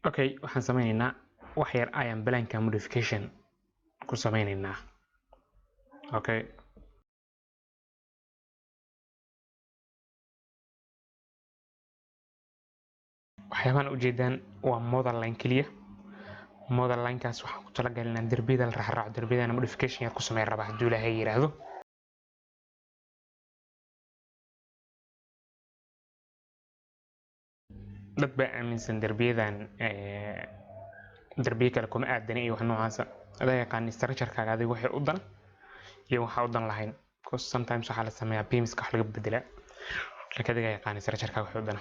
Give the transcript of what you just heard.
Okay, waxaan sameynaynaa wax yar ayaan blanka modification ku sameynaynaa. Okay, waxyaabahan ujeedaan waa model line keliya. model linekaas waxaan ku talagalay inaan derbiyada la raacraaco, derbiyadana modification yar ku sameyn rabaa hadduu ilaahay yiraahdo. dad baa aaminsan derbiyadan derbiye kale kuma aadana iyo wax noocaas adaa yaqaan structure-kaaga adiga waxay u dan iyo waxa u dan lahayn, because sometimes waxaa la sameeyaa beamska wax laga bedelaa, laakiin adiga yaqaan structure-kaaga waxay u dan.